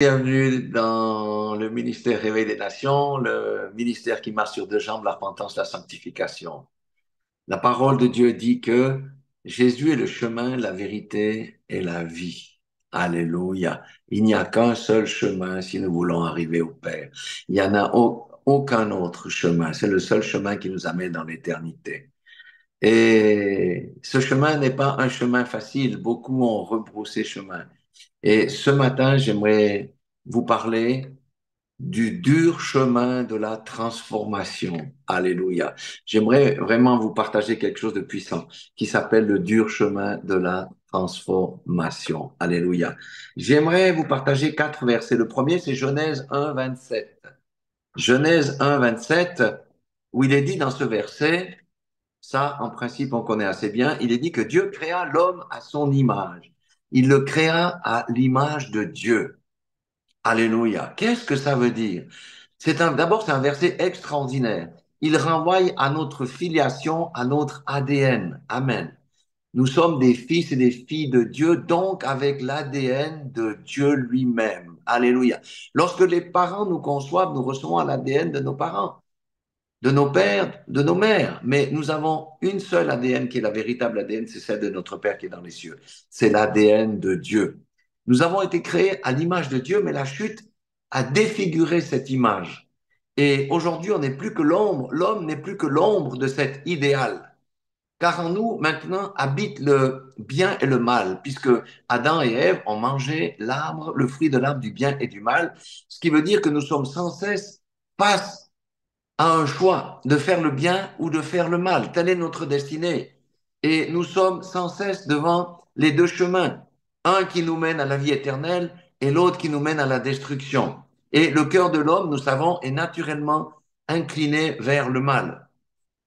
Bienvenue dans le ministère Réveil des Nations, le ministère qui marche sur deux jambes, la repentance, la sanctification. La parole de Dieu dit que Jésus est le chemin, la vérité et la vie. Alléluia. Il n'y a qu'un seul chemin si nous voulons arriver au Père. Il n'y en a aucun autre chemin. C'est le seul chemin qui nous amène dans l'éternité. Et ce chemin n'est pas un chemin facile. Beaucoup ont rebroussé chemin. Et ce matin, j'aimerais vous parler du dur chemin de la transformation. Alléluia. J'aimerais vraiment vous partager quelque chose de puissant qui s'appelle le dur chemin de la transformation. Alléluia. J'aimerais vous partager quatre versets. Le premier, c'est Genèse 1, 27. Genèse 1, 27, où il est dit dans ce verset, ça, en principe, on connaît assez bien, il est dit que Dieu créa l'homme à son image. Il le créa à l'image de Dieu. Alléluia. Qu'est-ce que ça veut dire? D'abord, c'est un verset extraordinaire. Il renvoie à notre filiation, à notre ADN. Amen. Nous sommes des fils et des filles de Dieu, donc avec l'ADN de Dieu lui-même. Alléluia. Lorsque les parents nous conçoivent, nous recevons l'ADN de nos parents, de nos pères, de nos mères. Mais nous avons une seule ADN qui est la véritable ADN, c'est celle de notre Père qui est dans les cieux. C'est l'ADN de Dieu. Nous avons été créés à l'image de Dieu, mais la chute a défiguré cette image. Et aujourd'hui, on n'est plus que l'ombre, l'homme n'est plus que l'ombre de cet idéal. Car en nous, maintenant, habite le bien et le mal, puisque Adam et Ève ont mangé l'arbre, le fruit de l'arbre du bien et du mal, ce qui veut dire que nous sommes sans cesse face a un choix de faire le bien ou de faire le mal. Telle est notre destinée. Et nous sommes sans cesse devant les deux chemins, un qui nous mène à la vie éternelle et l'autre qui nous mène à la destruction. Et le cœur de l'homme, nous savons, est naturellement incliné vers le mal.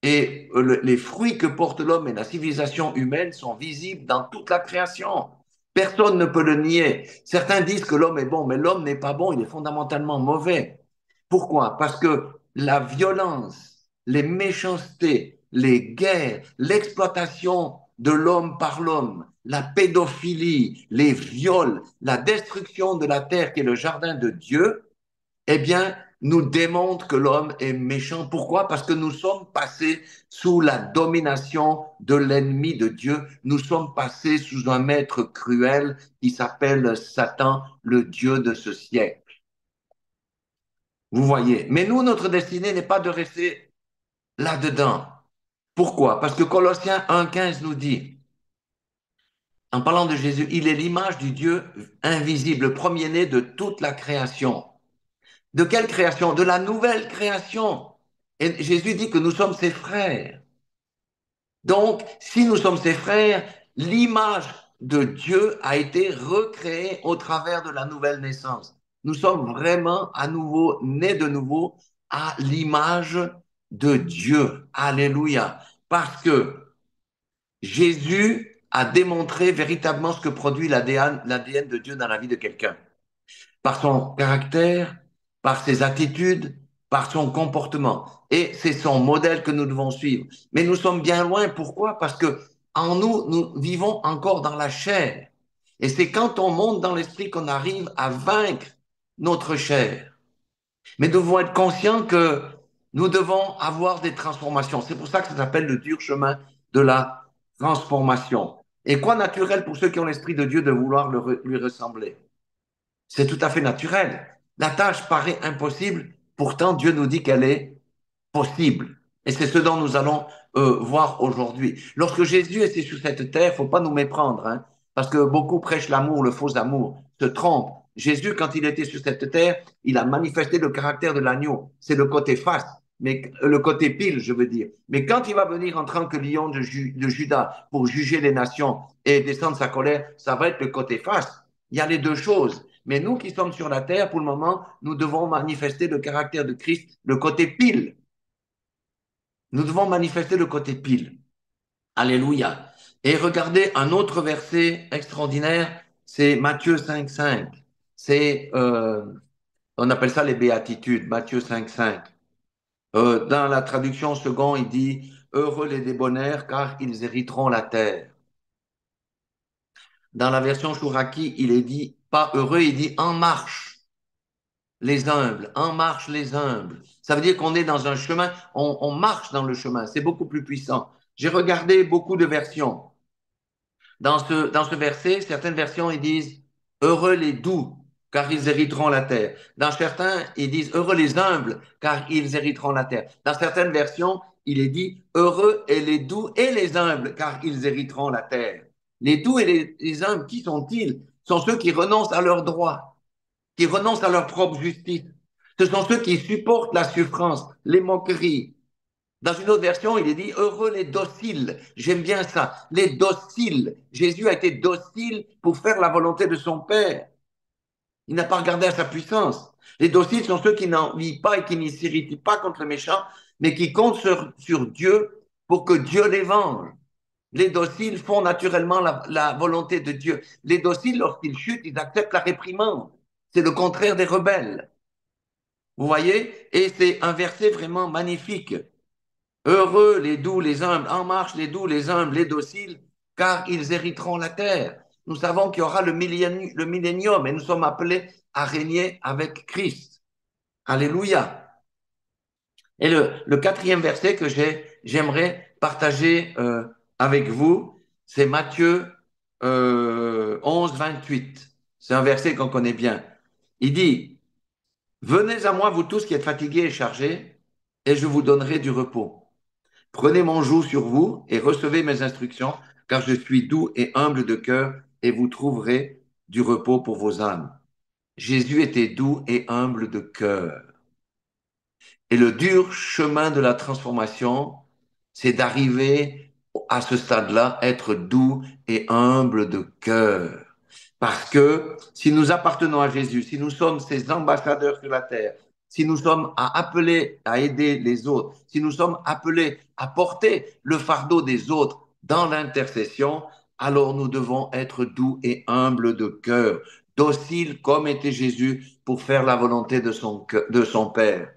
Et les fruits que porte l'homme et la civilisation humaine sont visibles dans toute la création. Personne ne peut le nier. Certains disent que l'homme est bon, mais l'homme n'est pas bon, il est fondamentalement mauvais. Pourquoi? Parce que la violence, les méchancetés, les guerres, l'exploitation de l'homme par l'homme, la pédophilie, les viols, la destruction de la terre qui est le jardin de Dieu, eh bien, nous démontre que l'homme est méchant. Pourquoi? Parce que nous sommes passés sous la domination de l'ennemi de Dieu. Nous sommes passés sous un maître cruel qui s'appelle Satan, le Dieu de ce siècle. Vous voyez. Mais nous, notre destinée n'est pas de rester là-dedans. Pourquoi? Parce que Colossiens 1,15 nous dit, en parlant de Jésus, il est l'image du Dieu invisible, le premier-né de toute la création. De quelle création? De la nouvelle création. Et Jésus dit que nous sommes ses frères. Donc, si nous sommes ses frères, l'image de Dieu a été recréée au travers de la nouvelle naissance. Nous sommes vraiment à nouveau, nés de nouveau à l'image de Dieu. Alléluia. Parce que Jésus a démontré véritablement ce que produit l'ADN de Dieu dans la vie de quelqu'un par son caractère, par ses attitudes, par son comportement. Et c'est son modèle que nous devons suivre. Mais nous sommes bien loin. Pourquoi? Parce que en nous, nous vivons encore dans la chair. Et c'est quand on monte dans l'esprit qu'on arrive à vaincre notre chair. Mais nous devons être conscients que nous devons avoir des transformations. C'est pour ça que ça s'appelle le dur chemin de la transformation. Et quoi naturel pour ceux qui ont l'esprit de Dieu de vouloir lui ressembler? C'est tout à fait naturel. La tâche paraît impossible, pourtant Dieu nous dit qu'elle est possible. Et c'est ce dont nous allons voir aujourd'hui. Lorsque Jésus était sur cette terre, faut pas nous méprendre, hein, parce que beaucoup prêchent l'amour, le faux amour, se trompent. Jésus, quand il était sur cette terre, il a manifesté le caractère de l'agneau. C'est le côté face, mais le côté pile, je veux dire. Mais quand il va venir en tant que lion de Judas pour juger les nations et descendre sa colère, ça va être le côté face. Il y a les deux choses. Mais nous qui sommes sur la terre, pour le moment, nous devons manifester le caractère de Christ, le côté pile. Nous devons manifester le côté pile. Alléluia. Et regardez un autre verset extraordinaire, c'est Matthieu 5,5. C'est, on appelle ça les béatitudes, Matthieu 5,5. Dans la traduction second, il dit, heureux les débonnaires, car ils hériteront la terre. Dans la version Chouraki, il est dit, pas heureux, il dit en marche. les humbles, en marche les humbles. Ça veut dire qu'on est dans un chemin, on marche dans le chemin, c'est beaucoup plus puissant. J'ai regardé beaucoup de versions. Dans ce verset, certaines versions, ils disent heureux les doux, car ils hériteront la terre. Dans certains, ils disent heureux les humbles, car ils hériteront la terre. Dans certaines versions, il est dit heureux et les doux et les humbles, car ils hériteront la terre. Les doux et les humbles, qui sont-ils? Ce sont ceux qui renoncent à leurs droits, qui renoncent à leur propre justice. Ce sont ceux qui supportent la souffrance, les moqueries, dans une autre version, il est dit heureux les dociles. J'aime bien ça. Les dociles. Jésus a été docile pour faire la volonté de son Père. Il n'a pas regardé à sa puissance. Les dociles sont ceux qui n'envient pas et qui ne s'irritent pas contre le méchant, mais qui comptent sur Dieu pour que Dieu les venge. Les dociles font naturellement la volonté de Dieu. Les dociles, lorsqu'ils chutent, ils acceptent la réprimande. C'est le contraire des rebelles. Vous voyez? Et c'est un verset vraiment magnifique. Heureux les doux, les humbles, en marche les doux, les humbles, les dociles, car ils hériteront la terre. Nous savons qu'il y aura le millénium et nous sommes appelés à régner avec Christ. Alléluia. Et le quatrième verset que j'aimerais partager avec vous, c'est Matthieu 11, 28. C'est un verset qu'on connaît bien. Il dit, venez à moi, vous tous qui êtes fatigués et chargés, et je vous donnerai du repos. Prenez mon joug sur vous et recevez mes instructions, car je suis doux et humble de cœur, et vous trouverez du repos pour vos âmes. Jésus était doux et humble de cœur. Et le dur chemin de la transformation, c'est d'arriver à ce stade-là, être doux et humble de cœur. Parce que si nous appartenons à Jésus, si nous sommes ses ambassadeurs sur la terre, si nous sommes appelés à aider les autres, si nous sommes appelés à porter le fardeau des autres dans l'intercession, alors nous devons être doux et humbles de cœur, dociles comme était Jésus pour faire la volonté de son Père.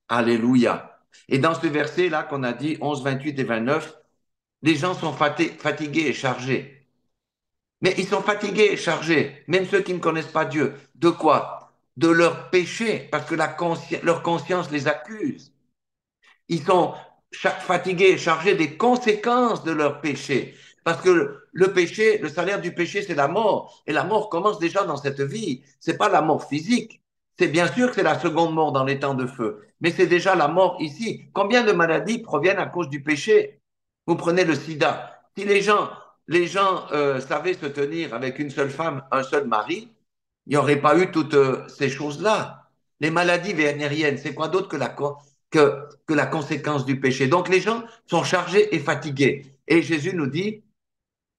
Alléluia. Et dans ce verset-là qu'on a dit, 11, 28 et 29, les gens sont fatigués et chargés. Mais ils sont fatigués et chargés, même ceux qui ne connaissent pas Dieu. De quoi? De leur péché, parce que leur conscience les accuse. Ils sont fatigués et chargés des conséquences de leur péché. Parce que le péché, le salaire du péché, c'est la mort. Et la mort commence déjà dans cette vie. C'est pas la mort physique. C'est bien sûr que c'est la seconde mort dans les temps de feu. Mais c'est déjà la mort ici. Combien de maladies proviennent à cause du péché? Vous prenez le sida. Si les gens savaient se tenir avec une seule femme, un seul mari, il n'y aurait pas eu toutes ces choses-là. Les maladies vénériennes, c'est quoi d'autre que la conséquence du péché? Donc les gens sont chargés et fatigués. Et Jésus nous dit,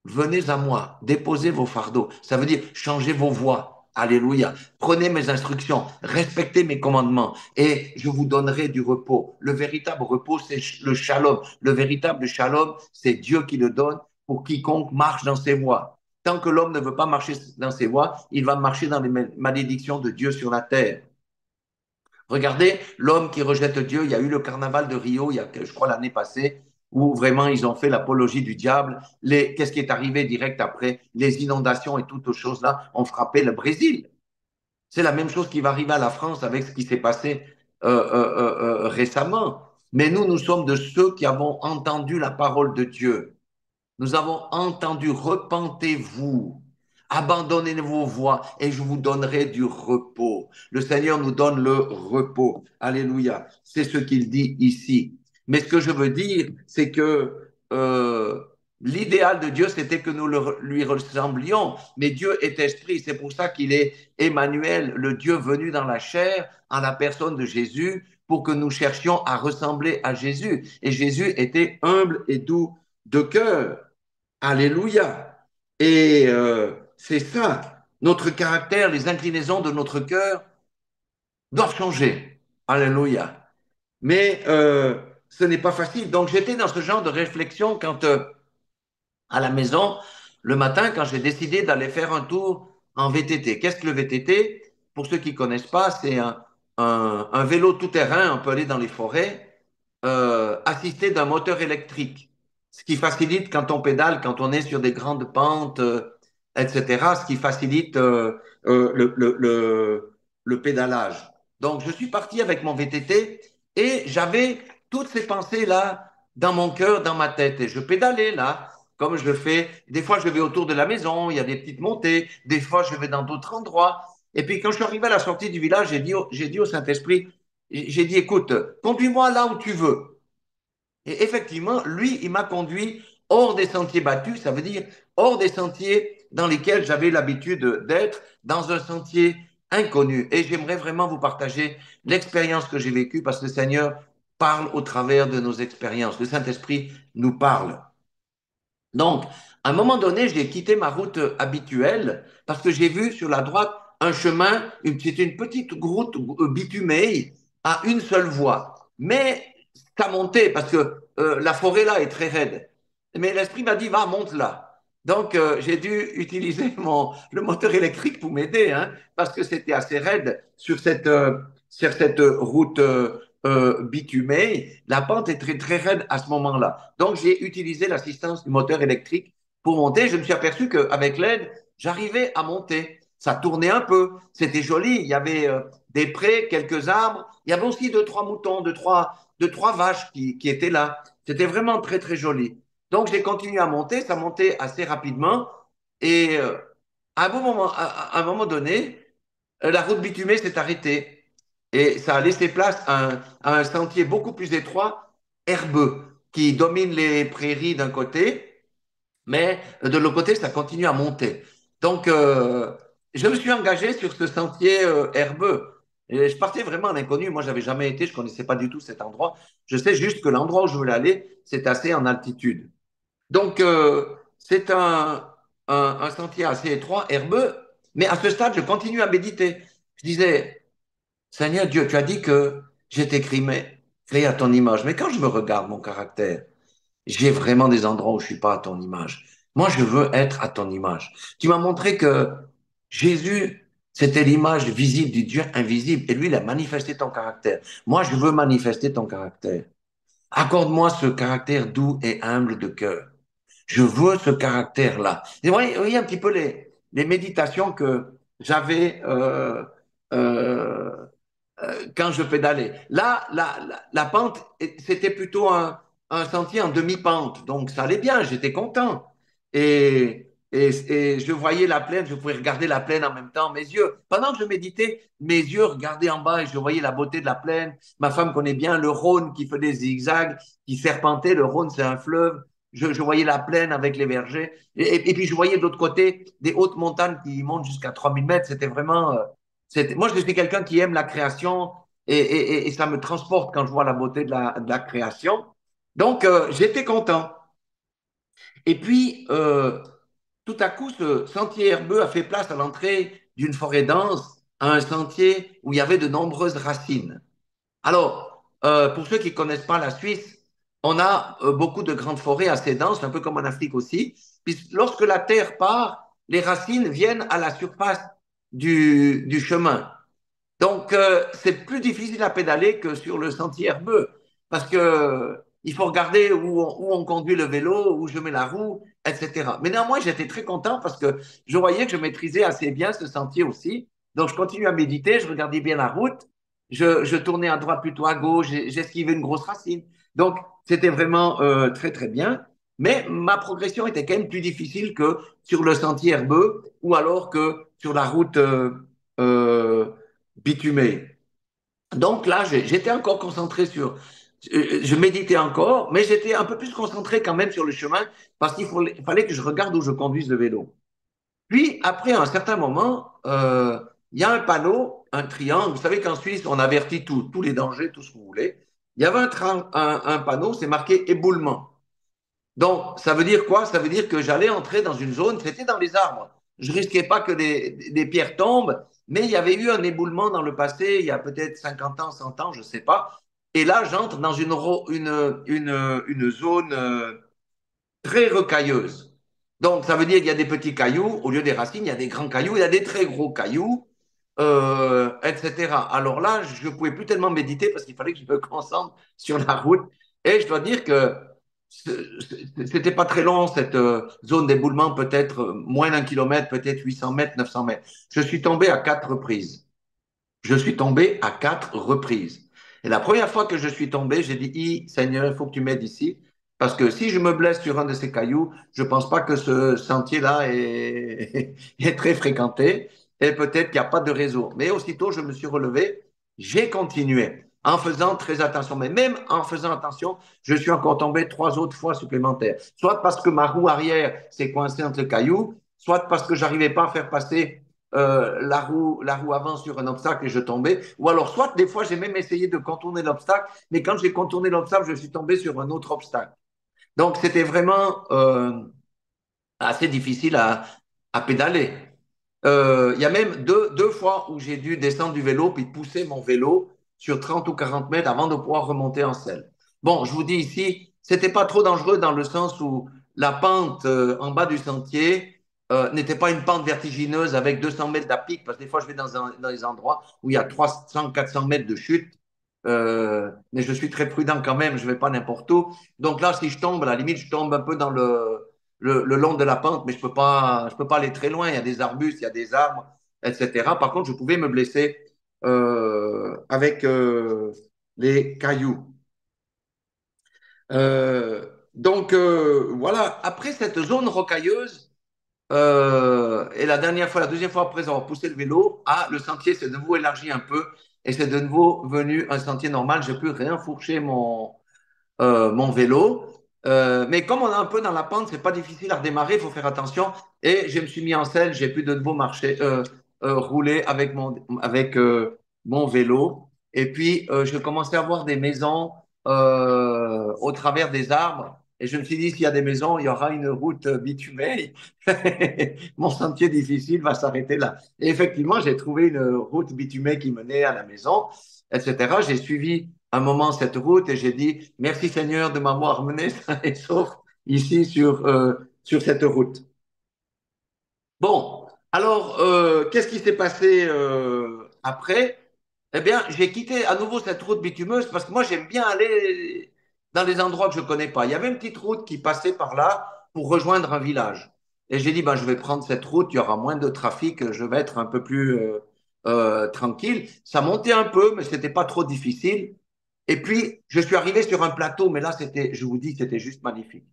venez à moi, déposez vos fardeaux. Ça veut dire changez vos voies. Alléluia. Prenez mes instructions, respectez mes commandements et je vous donnerai du repos. Le véritable repos, c'est le shalom. Le véritable shalom, c'est Dieu qui le donne pour quiconque marche dans ses voies. Tant que l'homme ne veut pas marcher dans ses voies, il va marcher dans les malédictions de Dieu sur la terre. Regardez l'homme qui rejette Dieu. Il y a eu le carnaval de Rio, il y a, je crois, l'année passée, où vraiment ils ont fait l'apologie du diable. Qu'est-ce qui est arrivé direct après? Les inondations et toutes ces choses-là ont frappé le Brésil. C'est la même chose qui va arriver à la France avec ce qui s'est passé récemment. Mais nous sommes de ceux qui avons entendu la parole de Dieu. Nous avons entendu, repentez-vous, abandonnez vos voies et je vous donnerai du repos. Le Seigneur nous donne le repos. Alléluia. C'est ce qu'il dit ici. Mais ce que je veux dire, c'est que l'idéal de Dieu, c'était que nous lui ressemblions. Mais Dieu est esprit. C'est pour ça qu'il est Emmanuel, le Dieu venu dans la chair, en la personne de Jésus, pour que nous cherchions à ressembler à Jésus. Et Jésus était humble et doux de cœur. Alléluia. Et c'est ça. Notre caractère, les inclinaisons de notre cœur doivent changer. Alléluia. Mais ce n'est pas facile. Donc j'étais dans ce genre de réflexion quand à la maison, le matin, quand j'ai décidé d'aller faire un tour en VTT. Qu'est-ce que le VTT? Pour ceux qui ne connaissent pas, c'est un vélo tout-terrain, on peut aller dans les forêts, assisté d'un moteur électrique. Ce qui facilite quand on pédale, quand on est sur des grandes pentes, etc., ce qui facilite le pédalage. Donc, je suis parti avec mon VTT et j'avais toutes ces pensées-là dans mon cœur, dans ma tête. Et je pédalais là, comme je le fais. Des fois, je vais autour de la maison, il y a des petites montées. Des fois, je vais dans d'autres endroits. Et puis, quand je suis arrivé à la sortie du village, j'ai dit au Saint-Esprit, j'ai dit, écoute, conduis-moi là où tu veux. Et effectivement, lui, il m'a conduit hors des sentiers battus, ça veut dire hors des sentiers dans lesquels j'avais l'habitude d'être, dans un sentier inconnu. Et j'aimerais vraiment vous partager l'expérience que j'ai vécue parce que le Seigneur parle au travers de nos expériences. Le Saint-Esprit nous parle. Donc, à un moment donné, j'ai quitté ma route habituelle parce que j'ai vu sur la droite un chemin, c'était une petite route bitumée à une seule voie. Mais ça montait parce que la forêt là est très raide. Mais l'esprit m'a dit, va, monte là. Donc, j'ai dû utiliser le moteur électrique pour m'aider, hein, parce que c'était assez raide sur cette route bitumée. La pente est très, très raide à ce moment-là. Donc, j'ai utilisé l'assistance du moteur électrique pour monter. Je me suis aperçu qu'avec l'aide, j'arrivais à monter. Ça tournait un peu. C'était joli. Il y avait des prés, quelques arbres. Il y avait aussi deux, trois moutons, deux, trois vaches qui étaient là. C'était vraiment très, très joli. Donc, j'ai continué à monter. Ça montait assez rapidement. Et à un moment donné, la route bitumée s'est arrêtée. Et ça a laissé place à un sentier beaucoup plus étroit, herbeux, qui domine les prairies d'un côté, mais de l'autre côté, ça continue à monter. Donc, je me suis engagé sur ce sentier herbeux. Et je partais vraiment à l'inconnu. Moi, j'avais jamais été, je connaissais pas du tout cet endroit. Je sais juste que l'endroit où je voulais aller, c'est assez en altitude. Donc, c'est un sentier assez étroit, herbeux, mais à ce stade, je continue à méditer. Je disais, Seigneur Dieu, tu as dit que j'étais créé à ton image, mais quand je me regarde, mon caractère, j'ai vraiment des endroits où je suis pas à ton image. Moi, je veux être à ton image. Tu m'as montré que Jésus, c'était l'image visible du Dieu invisible, et lui, il a manifesté ton caractère. Moi, je veux manifester ton caractère. Accorde-moi ce caractère doux et humble de cœur. Je veux ce caractère-là. Et vous voyez un petit peu les méditations que j'avais euh, quand je pédalais. Là, la pente, c'était plutôt un sentier en demi-pente. Donc, ça allait bien, j'étais content. Et je voyais la plaine, je pouvais regarder la plaine en même temps, mes yeux. Pendant que je méditais, mes yeux regardaient en bas et je voyais la beauté de la plaine. Ma femme connaît bien le Rhône qui fait des zigzags, qui serpentait. Le Rhône, c'est un fleuve. Je voyais la plaine avec les vergers. Et puis, je voyais de l'autre côté des hautes montagnes qui montent jusqu'à 3000 mètres. C'était vraiment moi, je suis quelqu'un qui aime la création et ça me transporte quand je vois la beauté de de la création. Donc, j'étais content. Et puis, tout à coup, ce sentier herbeux a fait place à l'entrée d'une forêt dense, à un sentier où il y avait de nombreuses racines. Alors, pour ceux qui ne connaissent pas la Suisse, on a beaucoup de grandes forêts assez denses, un peu comme en Afrique aussi. Puis, lorsque la terre part, les racines viennent à la surface du chemin. Donc, c'est plus difficile à pédaler que sur le sentier herbeux parce que il faut regarder où on conduit le vélo, où je mets la roue, etc. Mais néanmoins, j'étais très content parce que je voyais que je maîtrisais assez bien ce sentier aussi. Donc, je continue à méditer, je regardais bien la route, je tournais à droite plutôt à gauche, j'esquivais une grosse racine. Donc, c'était vraiment très, très bien. Mais ma progression était quand même plus difficile que sur le sentier herbeux ou alors que sur la route euh, bitumé. Donc là, j'étais encore concentré sur, je méditais encore, mais j'étais un peu plus concentré quand même sur le chemin parce fallait que je regarde où je conduise le vélo. Puis après, à un certain moment, il y a un panneau, un triangle. Vous savez qu'en Suisse, on avertit tous les dangers, tout ce que vous voulez. Il y avait un panneau, c'est marqué éboulement. Donc, ça veut dire quoi? Ça veut dire que j'allais entrer dans une zone, c'était dans les arbres. Je risquais pas que des pierres tombent, mais il y avait eu un éboulement dans le passé, il y a peut-être 50 ans, 100 ans, je sais pas. Et là, j'entre dans une zone très rocailleuse. Donc, ça veut dire qu'il y a des petits cailloux, au lieu des racines, il y a des grands cailloux, il y a des très gros cailloux, etc. Alors là, je ne pouvais plus tellement méditer parce qu'il fallait que je me concentre sur la route. Et je dois dire que c'était pas très long, cette zone d'éboulement, peut-être moins d'un kilomètre, peut-être 800 mètres, 900 mètres. Je suis tombé à 4 reprises. Je suis tombé à 4 reprises. Et la première fois que je suis tombé, j'ai dit, Seigneur, il faut que tu m'aides ici. Parce que si je me blesse sur un de ces cailloux, je ne pense pas que ce sentier-là est très fréquenté. Et peut-être qu'il n'y a pas de réseau. Mais aussitôt, je me suis relevé. J'ai continué en faisant très attention. Mais même en faisant attention, je suis encore tombé 3 autres fois supplémentaires. Soit parce que ma roue arrière s'est coincée entre le caillou, soit parce que j'arrivais pas à faire passer la roue avant sur un obstacle et je tombais. Ou alors, soit des fois, j'ai même essayé de contourner l'obstacle, mais quand j'ai contourné l'obstacle, je suis tombé sur un autre obstacle. Donc, c'était vraiment assez difficile à pédaler. Il y a même deux fois où j'ai dû descendre du vélo puis pousser mon vélo sur 30 ou 40 mètres avant de pouvoir remonter en selle. Bon, je vous dis ici, c'était pas trop dangereux dans le sens où la pente en bas du sentier n'était pas une pente vertigineuse avec 200 mètres d'à pic, parce que des fois je vais dans des endroits où il y a 300, 400 mètres de chute. Mais je suis très prudent quand même, je ne vais pas n'importe où. Donc là, si je tombe, à la limite, je tombe un peu dans le long de la pente, mais je peux pas aller très loin. Il y a des arbustes, il y a des arbres, etc. Par contre, je pouvais me blesser avec les cailloux. Voilà, après cette zone rocailleuse, et la dernière fois, la deuxième fois après avoir poussé le vélo, le sentier s'est de nouveau élargi un peu et c'est de nouveau venu un sentier normal. J'ai pu réenfourcher mon vélo. Mais comme on est un peu dans la pente, c'est pas difficile à redémarrer, il faut faire attention. Et je me suis mis en selle, j'ai pu de nouveau marcher, rouler avec mon vélo. Et puis, je commençais à voir des maisons au travers des arbres. Et je me suis dit, s'il y a des maisons, il y aura une route bitumée. Mon sentier difficile va s'arrêter là. Et effectivement, j'ai trouvé une route bitumée qui menait à la maison, etc. J'ai suivi un moment cette route et j'ai dit merci Seigneur de m'avoir mené sain et sauf ici sur cette route. Bon, alors qu'est-ce qui s'est passé après? Eh bien, j'ai quitté à nouveau cette route bitumeuse parce que moi j'aime bien aller dans les endroits que je connais pas. Il y avait une petite route qui passait par là pour rejoindre un village. Et j'ai dit, ben, je vais prendre cette route, il y aura moins de trafic, je vais être un peu plus tranquille. Ça montait un peu, mais c'était pas trop difficile. Et puis, je suis arrivé sur un plateau, mais là, je vous dis, c'était juste magnifique.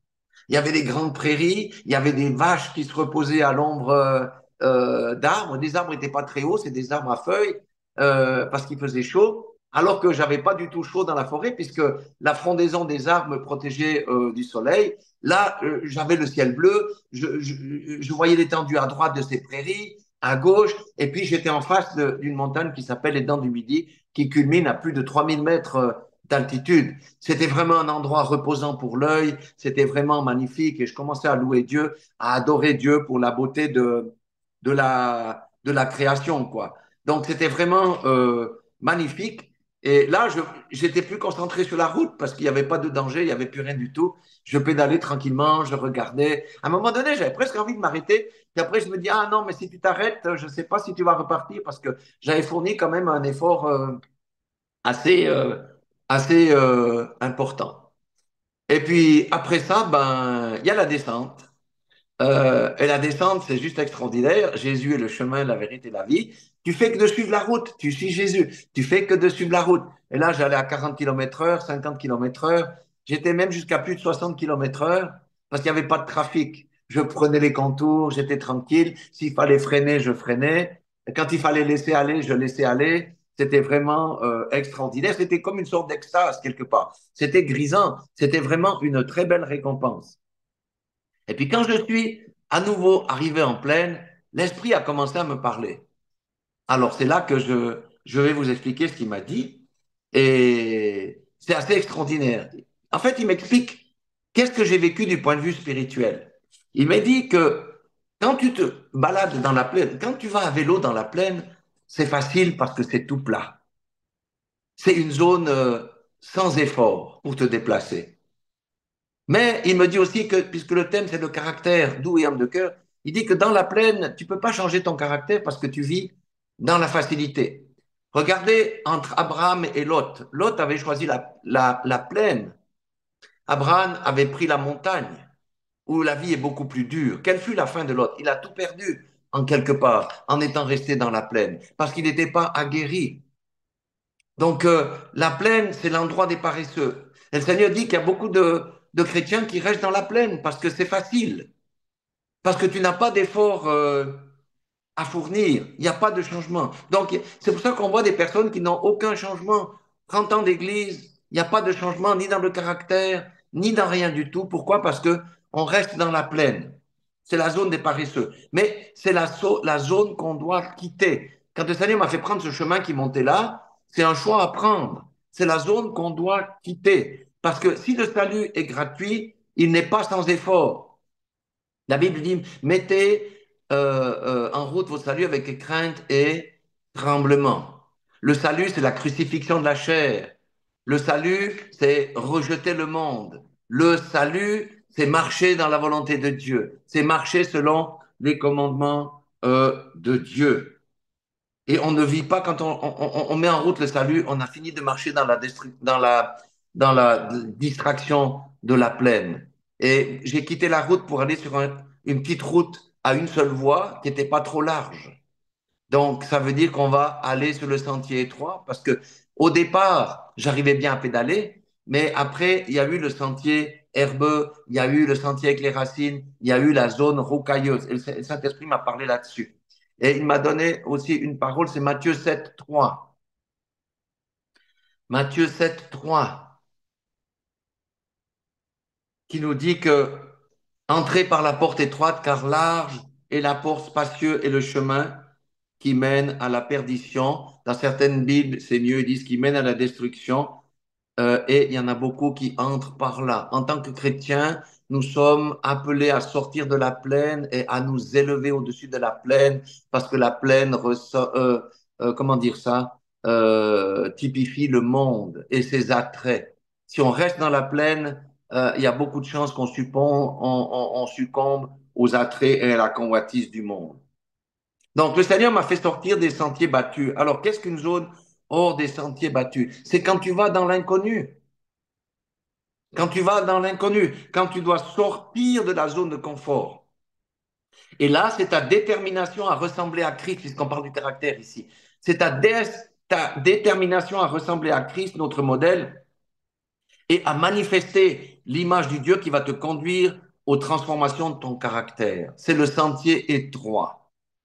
Il y avait des grandes prairies, il y avait des vaches qui se reposaient à l'ombre d'arbres. Les arbres n'étaient pas très hauts, c'est des arbres à feuilles, parce qu'il faisait chaud, alors que j'avais pas du tout chaud dans la forêt, puisque la frondaison des arbres me protégeait du soleil. Là, j'avais le ciel bleu, je voyais l'étendue à droite de ces prairies, à gauche, et puis j'étais en face d'une montagne qui s'appelle les Dents du Midi, qui culmine à plus de 3000 mètres d'altitude. C'était vraiment un endroit reposant pour l'œil, c'était vraiment magnifique et je commençais à louer Dieu, à adorer Dieu pour la beauté de la création, quoi. Donc c'était vraiment magnifique. Et là, j'étais plus concentré sur la route parce qu'il n'y avait pas de danger, il n'y avait plus rien du tout. Je pédalais tranquillement, je regardais. À un moment donné, j'avais presque envie de m'arrêter. Puis après, je me dis, ah non, mais si tu t'arrêtes, je ne sais pas si tu vas repartir parce que j'avais fourni quand même un effort assez, assez important. Et puis après ça, ben, il y a la descente. Et la descente, c'est juste extraordinaire. Jésus est le chemin, la vérité et la vie. Tu fais que de suivre la route. Tu suis Jésus. Tu fais que de suivre la route. Et là, j'allais à 40 km heure, 50 km heure. J'étais même jusqu'à plus de 60 km heure parce qu'il n'y avait pas de trafic. Je prenais les contours, j'étais tranquille. S'il fallait freiner, je freinais. Et quand il fallait laisser aller, je laissais aller. C'était vraiment extraordinaire. C'était comme une sorte d'extase quelque part. C'était grisant. C'était vraiment une très belle récompense. Et puis quand je suis à nouveau arrivé en plaine, l'esprit a commencé à me parler. Alors c'est là que je vais vous expliquer ce qu'il m'a dit. Et c'est assez extraordinaire. En fait, il m'explique qu'est-ce que j'ai vécu du point de vue spirituel. Il m'a dit que quand tu te balades dans la plaine, quand tu vas à vélo dans la plaine, c'est facile parce que c'est tout plat. C'est une zone sans effort pour te déplacer. Mais il me dit aussi que, puisque le thème c'est le caractère doux et âme de cœur, il dit que dans la plaine, tu peux pas changer ton caractère parce que tu vis dans la facilité. Regardez entre Abraham et Lot. Lot avait choisi la plaine. Abraham avait pris la montagne où la vie est beaucoup plus dure. Quelle fut la fin de Lot? Il a tout perdu. en quelque part, en étant resté dans la plaine, parce qu'il n'était pas aguerri. Donc, la plaine, c'est l'endroit des paresseux. Et le Seigneur dit qu'il y a beaucoup de chrétiens qui restent dans la plaine parce que c'est facile, parce que tu n'as pas d'effort à fournir. Il n'y a pas de changement. Donc, c'est pour ça qu'on voit des personnes qui n'ont aucun changement. 30 ans d'église, il n'y a pas de changement ni dans le caractère, ni dans rien du tout. Pourquoi? Parce que on reste dans la plaine. C'est la zone des paresseux. Mais c'est la zone qu'on doit quitter. Quand le Seigneur m'a fait prendre ce chemin qui montait là, c'est un choix à prendre. C'est la zone qu'on doit quitter. Parce que si le salut est gratuit, il n'est pas sans effort. La Bible dit, mettez en route votre salut avec crainte et tremblement. Le salut, c'est la crucifixion de la chair. Le salut, c'est rejeter le monde. Le salut, c'est marcher dans la volonté de Dieu. C'est marcher selon les commandements de Dieu. Et on ne vit pas quand on met en route le salut, on a fini de marcher dans la distraction de la plaine. Et j'ai quitté la route pour aller sur une petite route à une seule voie qui n'était pas trop large. Donc, ça veut dire qu'on va aller sur le sentier étroit parce que au départ, j'arrivais bien à pédaler, mais après, il y a eu le sentier herbeux, il y a eu le sentier avec les racines, il y a eu la zone rocailleuse. Et le Saint-Esprit m'a parlé là-dessus. Et il m'a donné aussi une parole, c'est Matthieu 7, 3. Matthieu 7, 3, qui nous dit que entrez par la porte étroite, car large est la porte spacieux et le chemin qui mène à la perdition. Dans certaines Bibles, c'est mieux, ils disent qui mène à la destruction. Et il y en a beaucoup qui entrent par là. En tant que chrétiens, nous sommes appelés à sortir de la plaine et à nous élever au-dessus de la plaine, parce que la plaine comment dire ça, typifie le monde et ses attraits. Si on reste dans la plaine, il y a beaucoup de chances on succombe aux attraits et à la convoitise du monde. Donc, le Seigneur m'a fait sortir des sentiers battus. Alors, qu'est-ce qu'une zone hors des sentiers battus? C'est quand tu vas dans l'inconnu. Quand tu vas dans l'inconnu, quand tu dois sortir de la zone de confort. Et là, c'est ta détermination à ressembler à Christ, puisqu'on parle du caractère ici. C'est ta détermination à ressembler à Christ, notre modèle, et à manifester l'image du Dieu qui va te conduire aux transformations de ton caractère. C'est le sentier étroit.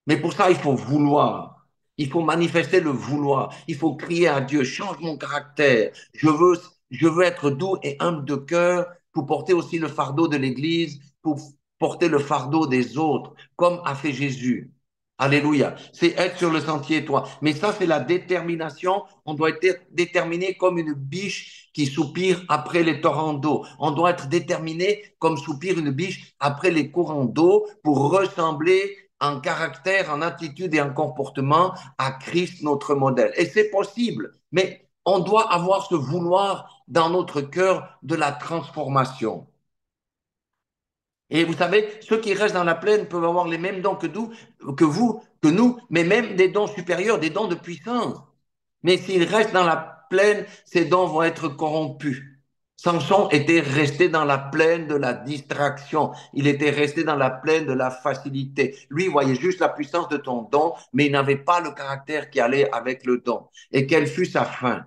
Mais pour ça, il faut vouloir. Il faut manifester le vouloir. Il faut crier à Dieu, change mon caractère. Je veux être doux et humble de cœur pour porter aussi le fardeau de l'Église, pour porter le fardeau des autres, comme a fait Jésus. Alléluia. C'est être sur le sentier étroit. Mais ça, c'est la détermination. On doit être déterminé comme une biche qui soupire après les torrents d'eau. On doit être déterminé comme soupire une biche après les courants d'eau pour ressembler en caractère, en attitude et en comportement à Christ, notre modèle. Et c'est possible, mais on doit avoir ce vouloir dans notre cœur de la transformation. Et vous savez, ceux qui restent dans la plaine peuvent avoir les mêmes dons que nous, mais même des dons supérieurs, des dons de puissance. Mais s'ils restent dans la plaine, ces dons vont être corrompus. Samson était resté dans la plaine de la distraction. Il était resté dans la plaine de la facilité. Lui, il voyait juste la puissance de ton don, mais il n'avait pas le caractère qui allait avec le don. Et quelle fut sa fin?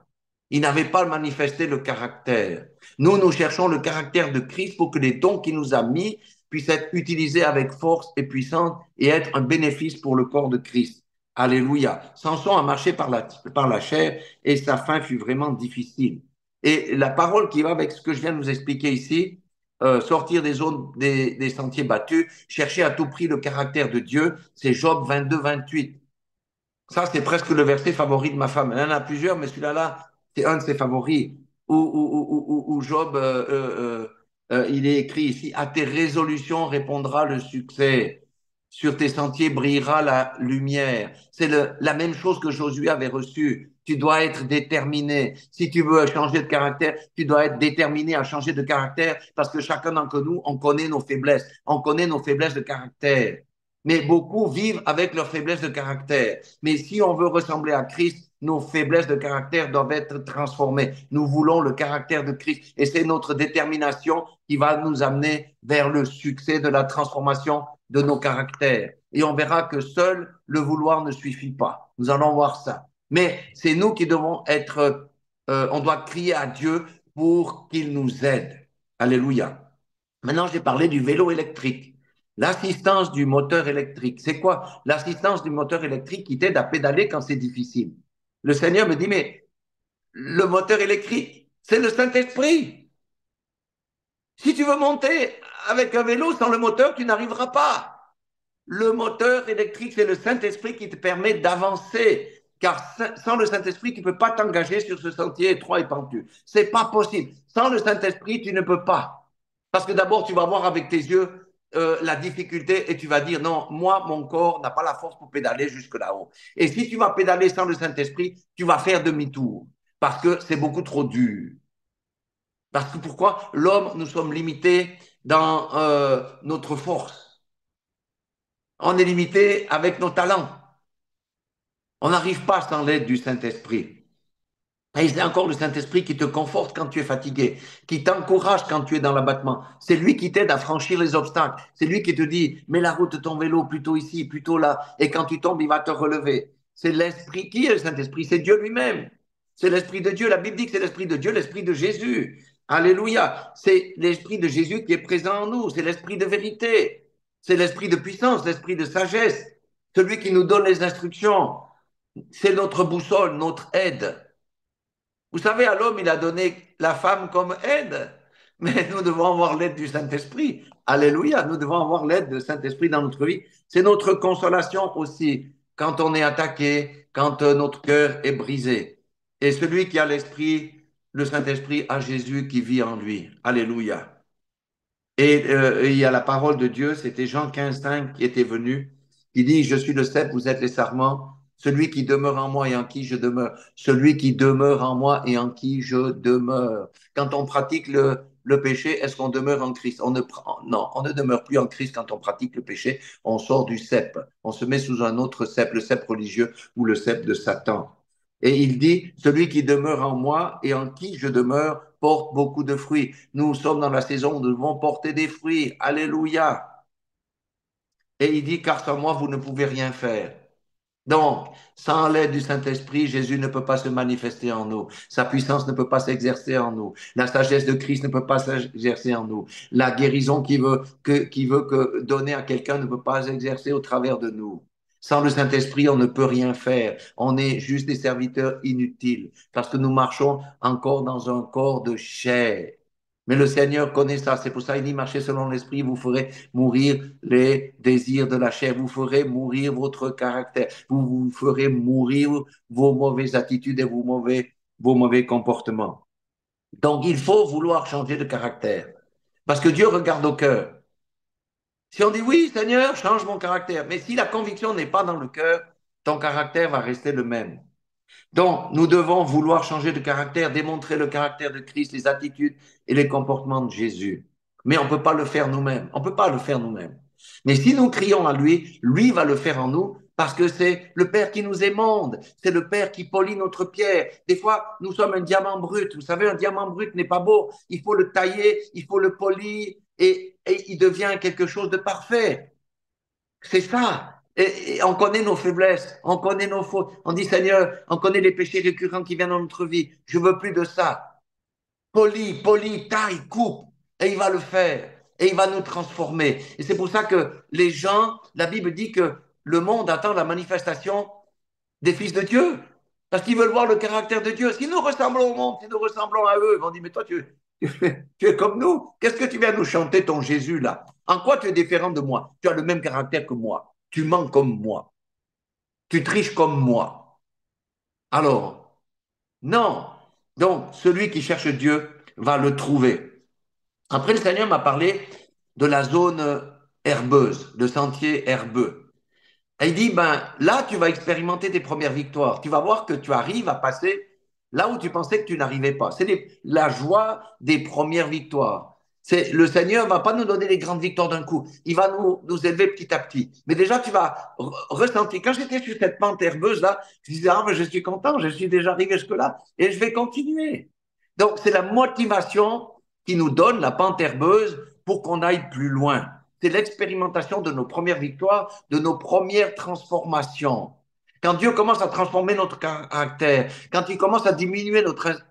Il n'avait pas manifesté le caractère. Nous cherchons le caractère de Christ pour que les dons qu'il nous a mis puissent être utilisés avec force et puissance et être un bénéfice pour le corps de Christ. Alléluia. Samson a marché par la chair et sa fin fut vraiment difficile. Et la parole qui va avec ce que je viens de vous expliquer ici, sortir des zones, des sentiers battus, chercher à tout prix le caractère de Dieu, c'est Job 22, 28. Ça, c'est presque le verset favori de ma femme. Elle en a plusieurs, mais celui-là, c'est un de ses favoris. Où Job, il est écrit ici, à tes résolutions répondra le succès. Sur tes sentiers brillera la lumière. C'est la même chose que Josué avait reçu. Tu dois être déterminé. Si tu veux changer de caractère, tu dois être déterminé à changer de caractère parce que chacun d'entre nous, on connaît nos faiblesses. On connaît nos faiblesses de caractère. Mais beaucoup vivent avec leurs faiblesses de caractère. Mais si on veut ressembler à Christ, nos faiblesses de caractère doivent être transformées. Nous voulons le caractère de Christ. Et c'est notre détermination qui va nous amener vers le succès de la transformation de nos caractères. et on verra que seul le vouloir ne suffit pas. Nous allons voir ça. Mais c'est nous qui devons être, on doit crier à Dieu pour qu'il nous aide. Alléluia. Maintenant, j'ai parlé du vélo électrique. L'assistance du moteur électrique, c'est quoi? L'assistance du moteur électrique qui t'aide à pédaler quand c'est difficile. Le Seigneur me dit, mais le moteur électrique, c'est le Saint-Esprit. Si tu veux monter avec un vélo sans le moteur, tu n'arriveras pas. Le moteur électrique, c'est le Saint-Esprit qui te permet d'avancer. Car sans le Saint-Esprit, tu ne peux pas t'engager sur ce sentier étroit et pentu. C'est pas possible. Sans le Saint-Esprit, tu ne peux pas. Parce que d'abord, tu vas voir avec tes yeux la difficulté et tu vas dire non, moi, mon corps n'a pas la force pour pédaler jusque là-haut. Et si tu vas pédaler sans le Saint-Esprit, tu vas faire demi-tour parce que c'est beaucoup trop dur. Parce que pourquoi? L'homme, nous sommes limités dans notre force. On est limité avec nos talents. On n'arrive pas sans l'aide du Saint-Esprit. Et c'est encore le Saint-Esprit qui te conforte quand tu es fatigué, qui t'encourage quand tu es dans l'abattement. C'est lui qui t'aide à franchir les obstacles. C'est lui qui te dit, mets la route de ton vélo plutôt ici, plutôt là. Et quand tu tombes, il va te relever. C'est l'Esprit. Qui est le Saint-Esprit? C'est Dieu lui-même. C'est l'Esprit de Dieu. La Bible dit que c'est l'Esprit de Dieu, l'Esprit de Jésus. Alléluia. C'est l'Esprit de Jésus qui est présent en nous. C'est l'Esprit de vérité. C'est l'Esprit de puissance, l'Esprit de sagesse. Celui qui nous donne les instructions. C'est notre boussole, notre aide. Vous savez, à l'homme, il a donné la femme comme aide, mais nous devons avoir l'aide du Saint-Esprit. Alléluia, nous devons avoir l'aide du Saint-Esprit dans notre vie. C'est notre consolation aussi quand on est attaqué, quand notre cœur est brisé. Et celui qui a l'Esprit, le Saint-Esprit, a Jésus qui vit en lui. Alléluia. Et il y a la parole de Dieu, c'était Jean 15,5 qui était venu, qui dit, je suis le cep, vous êtes les sarments, celui qui demeure en moi et en qui je demeure, celui qui demeure en moi et en qui je demeure. Quand on pratique le péché, est-ce qu'on demeure en Christ? Non, on ne demeure plus en Christ quand on pratique le péché, on sort du cep, on se met sous un autre cep, le cep religieux ou le cep de Satan. Et il dit, celui qui demeure en moi et en qui je demeure porte beaucoup de fruits. Nous sommes dans la saison où nous devons porter des fruits. Alléluia. Et il dit, car sans moi, vous ne pouvez rien faire. Donc, sans l'aide du Saint-Esprit, Jésus ne peut pas se manifester en nous. Sa puissance ne peut pas s'exercer en nous. La sagesse de Christ ne peut pas s'exercer en nous. La guérison qu'il veut donner à quelqu'un ne peut pas s'exercer au travers de nous. Sans le Saint-Esprit, on ne peut rien faire. On est juste des serviteurs inutiles parce que nous marchons encore dans un corps de chair. Mais le Seigneur connaît ça. C'est pour ça qu'il dit, marchez selon l'Esprit, vous ferez mourir les désirs de la chair, vous ferez mourir votre caractère, vous ferez mourir vos mauvaises attitudes et vos mauvais comportements. Donc, il faut vouloir changer de caractère. Parce que Dieu regarde au cœur. Si on dit oui, Seigneur, change mon caractère, mais si la conviction n'est pas dans le cœur, ton caractère va rester le même. Donc, nous devons vouloir changer de caractère, démontrer le caractère de Christ, les attitudes et les comportements de Jésus. Mais on ne peut pas le faire nous-mêmes. On ne peut pas le faire nous-mêmes. Mais si nous crions à lui, lui va le faire en nous parce que c'est le Père qui nous émonde. C'est le Père qui polit notre pierre. Des fois, nous sommes un diamant brut. Vous savez, un diamant brut n'est pas beau. Il faut le tailler, il faut le polir et il devient quelque chose de parfait. C'est ça. Et on connaît nos faiblesses, on connaît nos fautes. On dit, Seigneur, on connaît les péchés récurrents qui viennent dans notre vie. Je veux plus de ça. Poli, taille, coupe. Et il va le faire. Et il va nous transformer. Et c'est pour ça que les gens, la Bible dit que le monde attend la manifestation des fils de Dieu. Parce qu'ils veulent voir le caractère de Dieu. Si nous ressemblons au monde, si nous ressemblons à eux, ils vont dire, mais toi, tu es comme nous. Qu'est-ce que tu viens nous chanter ton Jésus là? En quoi tu es différent de moi? Tu as le même caractère que moi. Tu mens comme moi. Tu triches comme moi. Alors, non. Donc, celui qui cherche Dieu va le trouver. Après, le Seigneur m'a parlé de la zone herbeuse, de sentier herbeux. Et il dit, ben là, tu vas expérimenter tes premières victoires. Tu vas voir que tu arrives à passer là où tu pensais que tu n'arrivais pas. C'est la joie des premières victoires. Le Seigneur ne va pas nous donner les grandes victoires d'un coup. Il va nous élever petit à petit. Mais déjà, tu vas ressentir. Quand j'étais sur cette pente herbeuse-là, je disais, ah, ben, je suis content, je suis déjà arrivé jusque-là et je vais continuer. Donc, c'est la motivation qui nous donne la pente herbeuse pour qu'on aille plus loin. c'est l'expérimentation de nos premières victoires, de nos premières transformations. Quand Dieu commence à transformer notre caractère, quand il commence à diminuer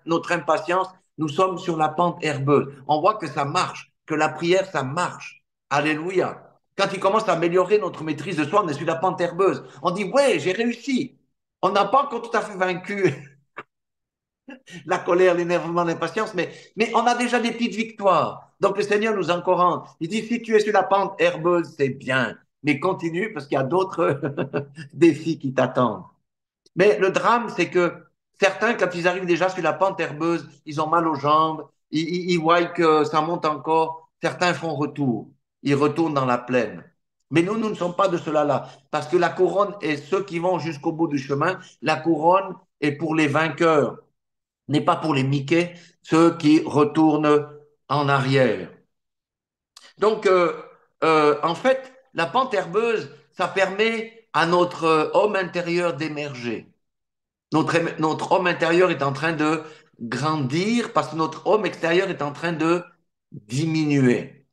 notre impatience, nous sommes sur la pente herbeuse. On voit que ça marche, que la prière, ça marche. Alléluia. Quand il commence à améliorer notre maîtrise de soi, on est sur la pente herbeuse. On dit, ouais, j'ai réussi. On n'a pas encore tout à fait vaincu la colère, l'énervement, l'impatience, mais on a déjà des petites victoires. Donc le Seigneur nous encourage. Il dit, si tu es sur la pente herbeuse, c'est bien. Mais continue parce qu'il y a d'autres défis qui t'attendent. Mais le drame, c'est que certains, quand ils arrivent déjà sur la pente herbeuse, ils ont mal aux jambes, ils voient que ça monte encore. Certains font retour. Ils retournent dans la plaine. Mais nous ne sommes pas de cela-là. Parce que la couronne est ceux qui vont jusqu'au bout du chemin. La couronne est pour les vainqueurs, n'est pas pour les Mickey, ceux qui retournent en arrière. Donc, en fait, la pente herbeuse, ça permet à notre homme intérieur d'émerger. Notre homme intérieur est en train de grandir parce que notre homme extérieur est en train de diminuer.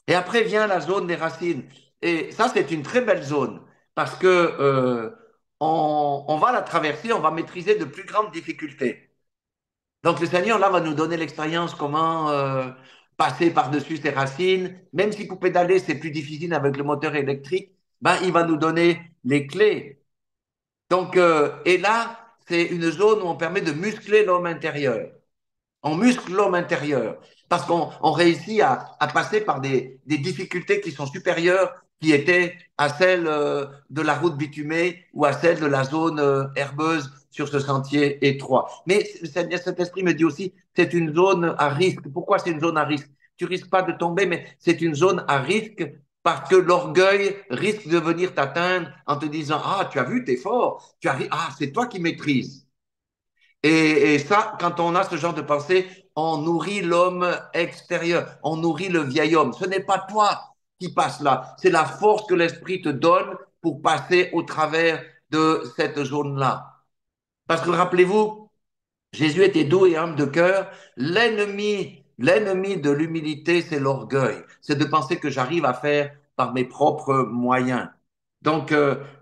Et après vient la zone des racines. Et ça, c'est une très belle zone parce que on va la traverser, on va maîtriser de plus grandes difficultés. Donc le Seigneur, là, va nous donner l'expérience comment passer par-dessus ces racines. Même si pour pédaler, c'est plus difficile avec le moteur électrique, ben, il va nous donner les clés. Donc, et là, c'est une zone où on permet de muscler l'homme intérieur. On muscle l'homme intérieur parce qu'on réussit à passer par des difficultés qui sont supérieures, qui étaient à celles de la route bitumée ou à celles de la zone herbeuse sur ce sentier étroit. Mais cet esprit me dit aussi, c'est une zone à risque. Pourquoi c'est une zone à risque? Tu risques pas de tomber, mais c'est une zone à risque parce que l'orgueil risque de venir t'atteindre en te disant, ah, tu as vu, t'es fort, ah, c'est toi qui maîtrises. Et ça, quand on a ce genre de pensée, on nourrit l'homme extérieur, on nourrit le vieil homme. Ce n'est pas toi qui passe là, c'est la force que l'esprit te donne pour passer au travers de cette zone-là. Parce que rappelez-vous, Jésus était doux et humble de cœur. L'ennemi de l'humilité, c'est l'orgueil. C'est de penser que j'arrive à faire par mes propres moyens. Donc,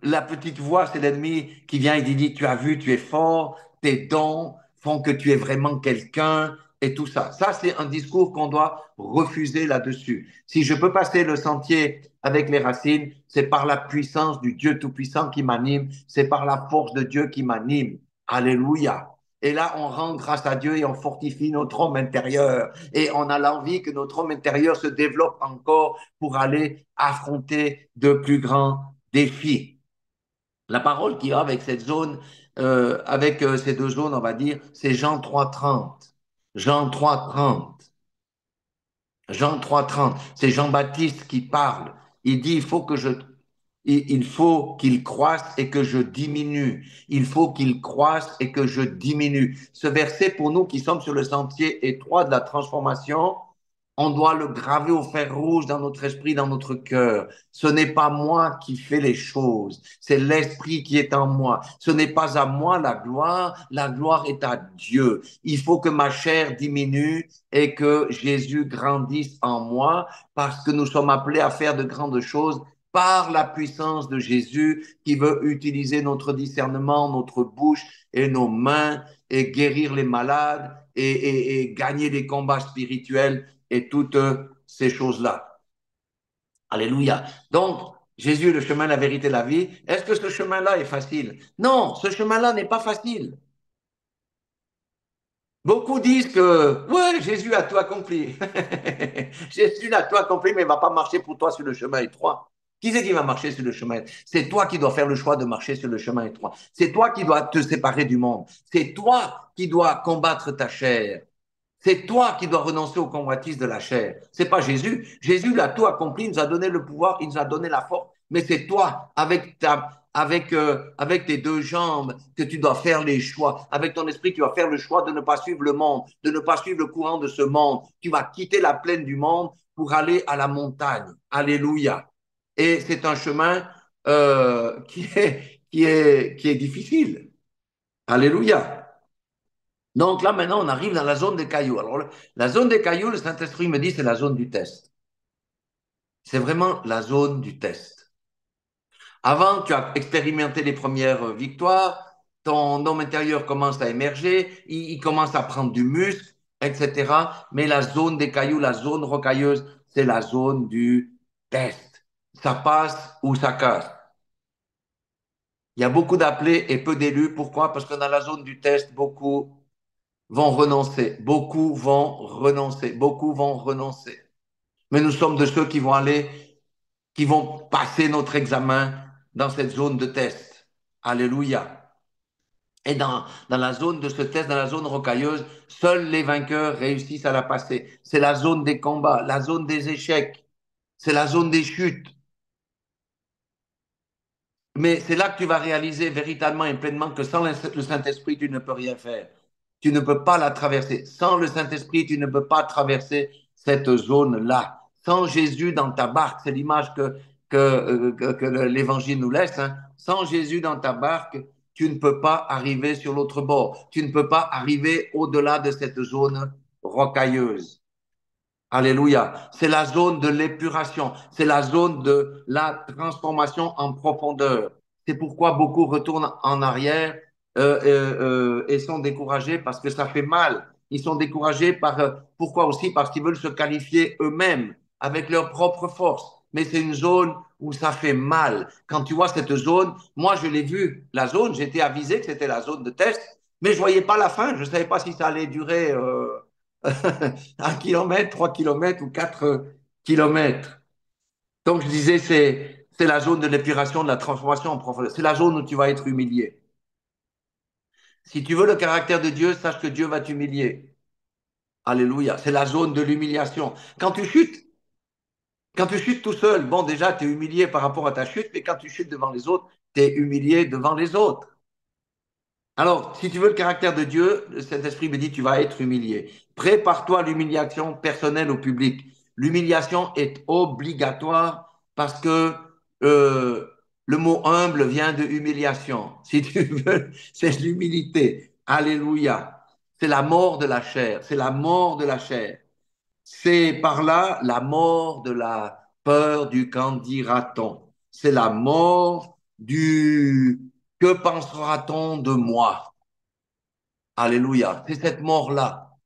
la petite voix, c'est l'ennemi qui vient et qui dit, tu as vu, tu es fort, tes dons font que tu es vraiment quelqu'un et tout ça. Ça, c'est un discours qu'on doit refuser là-dessus. Si je peux passer le sentier avec les racines, c'est par la puissance du Dieu Tout-Puissant qui m'anime, c'est par la force de Dieu qui m'anime. Alléluia. Et là, on rend grâce à Dieu et on fortifie notre homme intérieur. Et on a l'envie que notre homme intérieur se développe encore pour aller affronter de plus grands défis. La parole qu'il y a avec cette zone, avec ces deux zones, on va dire, c'est Jean 3,30. Jean 3,30. Jean 3,30. C'est Jean-Baptiste qui parle. Il dit, il faut qu'il croisse et que je diminue. Il faut qu'il croisse et que je diminue. Ce verset, pour nous qui sommes sur le sentier étroit de la transformation, on doit le graver au fer rouge dans notre esprit, dans notre cœur. Ce n'est pas moi qui fais les choses, c'est l'esprit qui est en moi. Ce n'est pas à moi la gloire est à Dieu. Il faut que ma chair diminue et que Jésus grandisse en moi parce que nous sommes appelés à faire de grandes choses par la puissance de Jésus qui veut utiliser notre discernement, notre bouche et nos mains et guérir les malades et gagner les combats spirituels et toutes ces choses-là. Alléluia. Donc, Jésus est le chemin, la vérité, la vie. Est-ce que ce chemin-là est facile? Non, ce chemin-là n'est pas facile. Beaucoup disent que, ouais, Jésus a tout accompli. Jésus a tout accompli, mais il ne va pas marcher pour toi sur le chemin étroit. Qui c'est qui va marcher sur le chemin? C'est toi qui dois faire le choix de marcher sur le chemin étroit. C'est toi qui dois te séparer du monde. C'est toi qui dois combattre ta chair. C'est toi qui dois renoncer aux convoitises de la chair. C'est pas Jésus. Jésus l'a tout accompli, il nous a donné le pouvoir, il nous a donné la force. Mais c'est toi, avec tes deux jambes, que tu dois faire les choix. Avec ton esprit, tu vas faire le choix de ne pas suivre le monde, de ne pas suivre le courant de ce monde. Tu vas quitter la plaine du monde pour aller à la montagne. Alléluia. Et c'est un chemin qui est difficile. Alléluia. Donc là, maintenant, on arrive dans la zone des cailloux. Alors, la zone des cailloux, le Saint-Esprit me dit, c'est la zone du test. C'est vraiment la zone du test. Avant, tu as expérimenté les premières victoires, ton homme intérieur commence à émerger, il commence à prendre du muscle, etc. Mais la zone des cailloux, la zone rocailleuse, c'est la zone du test. Ça passe ou ça casse. Il y a beaucoup d'appelés et peu d'élus. Pourquoi? Parce que dans la zone du test, beaucoup vont renoncer. Beaucoup vont renoncer. Beaucoup vont renoncer. Mais nous sommes de ceux qui vont aller, qui vont passer notre examen dans cette zone de test. Alléluia. Et dans la zone de ce test, dans la zone rocailleuse, seuls les vainqueurs réussissent à la passer. C'est la zone des combats, la zone des échecs, c'est la zone des chutes. Mais c'est là que tu vas réaliser véritablement et pleinement que sans le Saint-Esprit, tu ne peux rien faire. Tu ne peux pas la traverser. Sans le Saint-Esprit, tu ne peux pas traverser cette zone-là. Sans Jésus dans ta barque, c'est l'image que l'Évangile nous laisse. Hein. Sans Jésus dans ta barque, tu ne peux pas arriver sur l'autre bord. Tu ne peux pas arriver au-delà de cette zone rocailleuse. Alléluia. C'est la zone de l'épuration. C'est la zone de la transformation en profondeur. C'est pourquoi beaucoup retournent en arrière et sont découragés parce que ça fait mal. Ils sont découragés pourquoi aussi? Parce qu'ils veulent se qualifier eux-mêmes avec leur propre force. Mais c'est une zone où ça fait mal. Quand tu vois cette zone, moi je l'ai vu, la zone, j'étais avisé que c'était la zone de test, mais je voyais pas la fin. Je savais pas si ça allait durer 1 kilomètre, 3 kilomètres ou 4 kilomètres. Donc je disais, c'est la zone de l'épuration, de la transformation en profondeur. C'est la zone où tu vas être humilié. Si tu veux le caractère de Dieu, sache que Dieu va t'humilier. Alléluia. C'est la zone de l'humiliation. Quand tu chutes tout seul, bon, déjà, tu es humilié par rapport à ta chute, mais quand tu chutes devant les autres, tu es humilié devant les autres. Alors, si tu veux le caractère de Dieu, le Saint-Esprit me dit, tu vas être humilié. Prépare-toi à l'humiliation personnelle au public. L'humiliation est obligatoire parce que euh, le mot humble vient de humiliation. Si tu veux, c'est l'humilité. Alléluia. C'est la mort de la chair. C'est la mort de la chair. C'est par là la mort de la peur du qu'en dira-t-on. C'est la mort du que pensera-t-on de moi. Alléluia. C'est cette mort-là.